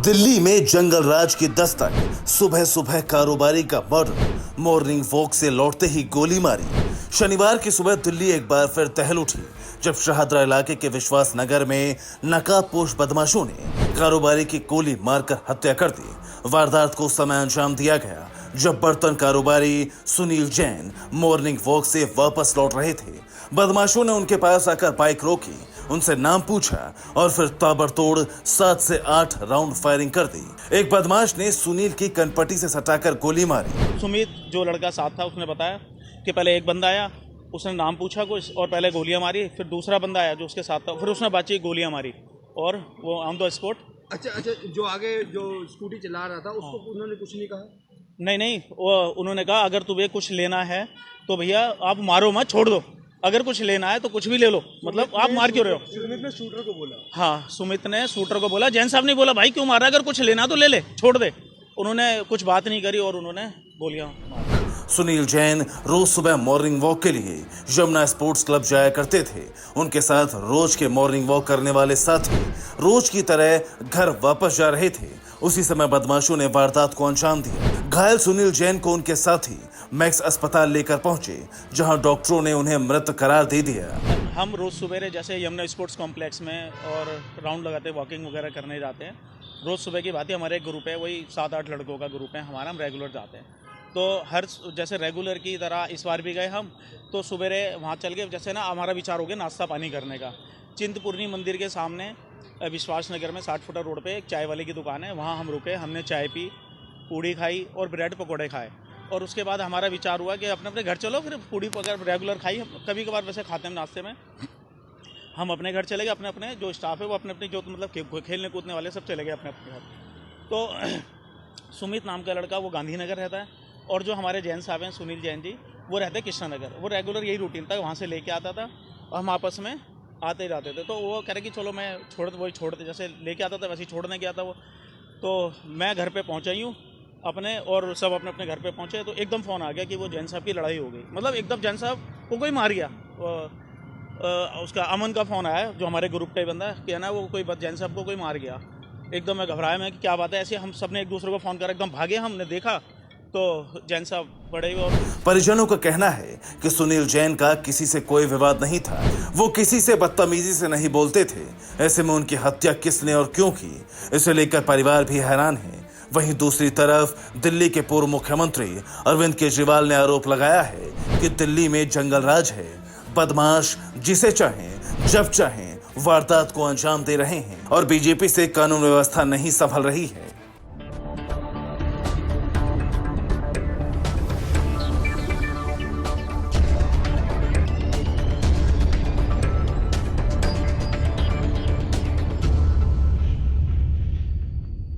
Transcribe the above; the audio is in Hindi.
दिल्ली में जंगल राज की दस्तक, सुबह सुबह कारोबारी का मर्डर, मॉर्निंग वॉक से लौटते ही गोली मारी। शनिवार की सुबह दिल्ली एक बार फिर तहल उठी जब शाहदरा इलाके के विश्वास नगर में नकाबपोश बदमाशों ने कारोबारी की गोली मारकर हत्या कर दी। वारदात को समय अंजाम दिया गया जब बर्तन कारोबारी सुनील जैन मॉर्निंग वॉक से वापस लौट रहे थे। बदमाशों ने उनके पास आकर बाइक रोकी, उनसे नाम पूछा और फिर ताबड़तोड़ 7 से 8 राउंड फायरिंग कर दी। एक बदमाश ने सुनील की कनपट्टी से सटाकर गोली मारी। सुमित जो लड़का साथ था उसने बताया कि पहले एक बंदा आया, उसने नाम पूछा कुछ और पहले गोलियां मारी, फिर दूसरा बंदा आया जो उसके साथ था, फिर उसने बातचीत गोलियां मारी और वो ऑन द स्पॉट। अच्छा, जो आगे जो स्कूटी चला रहा था उसको उन्होंने कुछ नहीं कहा? नहीं, वो उन्होंने कहा अगर तुम्हें कुछ लेना है तो भैया आप मारो मत, छोड़ दो, अगर कुछ लेना है तो कुछ भी ले लो, मतलब आप मार क्यों रहे हो? सुमित ने शूटर को बोला। हाँ, सुमित ने शूटर को बोला। जैन साहब ने बोला भाई क्यों मारा, अगर कुछ लेना तो ले ले, छोड़ दे। उन्होंने कुछ बात नहीं करी और उन्होंने गोलियां मारी। सुनील जैन रोज सुबह मॉर्निंग वॉक के लिए यमुना स्पोर्ट्स क्लब जाया करते थे। उनके साथ रोज के मॉर्निंग वॉक करने वाले साथी रोज की तरह घर वापस जा रहे थे। उसी समय बदमाशों ने वारदात को अंजाम दिया। घायल सुनील जैन को उनके साथी मैक्स अस्पताल लेकर पहुंचे, जहां डॉक्टरों ने उन्हें मृत करार दे दिया। हम रोज सवेरे जैसे यमुना स्पोर्ट्स कॉम्प्लेक्स में और राउंड लगाते, वॉकिंग वगैरह करने जाते हैं। रोज सुबह की बात है, हमारे एक ग्रुप है, वही 7-8 लड़कों का ग्रुप है हमारा, हम रेगुलर जाते हैं। तो हर जैसे रेगुलर की तरह इस बार भी गए हम, तो सवेरे वहाँ चल के जैसे ना हमारा विचार हो गया नाश्ता पानी करने का। चिंतपूर्णी मंदिर के सामने विश्वास नगर में 60 फुटा रोड पे एक चाय वाले की दुकान है, वहाँ हम रुके, हमने चाय पी, पूड़ी खाई और ब्रेड पकौड़े खाए। और उसके बाद हमारा विचार हुआ कि अपने अपने घर चलो, फिर पूड़ी पकड़ रेगुलर खाई, कभी कभार वैसे खाते हैं नाश्ते में। हम अपने घर चले गए, अपने अपने जो स्टाफ है वो अपने अपने जो मतलब खेलने कूदने वाले सब चले गए अपने अपने घर। तो सुमित नाम का लड़का वो गांधीनगर रहता है और जो हमारे जैन साहब हैं सुनील जैन जी, वो रहते हैं कृष्णानगर। वो रेगुलर यही रूटीन था, वहाँ से लेके आता था और हम आपस में आते ही रहते थे। तो वो कह रहे कि चलो मैं छोड़ते जैसे लेके आता था वैसे ही छोड़ने गया था वो। तो मैं घर पे पहुँचा ही हूँ अपने, और सब अपने अपने घर पे पहुँचे तो एकदम फ़ोन आ गया कि वो जैन साहब की लड़ाई हो गई। मतलब एकदम जैन साहब को कोई मार गया। उसका अमन का फ़ोन आया जो हमारे ग्रुप का ही बंदा है, कहना वो कोई जैन साहब को कोई मार गया। एकदम मैं घबराया, मैं कि क्या बात है। ऐसे हम सब ने एक दूसरे को फ़ोन कर एकदम भागे, हमने देखा तो जैन साहब बड़े ही। परिजनों का कहना है कि सुनील जैन का किसी से कोई विवाद नहीं था, वो किसी से बदतमीजी से नहीं बोलते थे। ऐसे में उनकी हत्या किसने और क्यों की, इसे लेकर परिवार भी हैरान है। वहीं दूसरी तरफ दिल्ली के पूर्व मुख्यमंत्री अरविंद केजरीवाल ने आरोप लगाया है कि दिल्ली में जंगल राज है। बदमाश जिसे चाहें जब चाहें वारदात को अंजाम दे रहे हैं और बीजेपी से कानून व्यवस्था नहीं संभल रही है।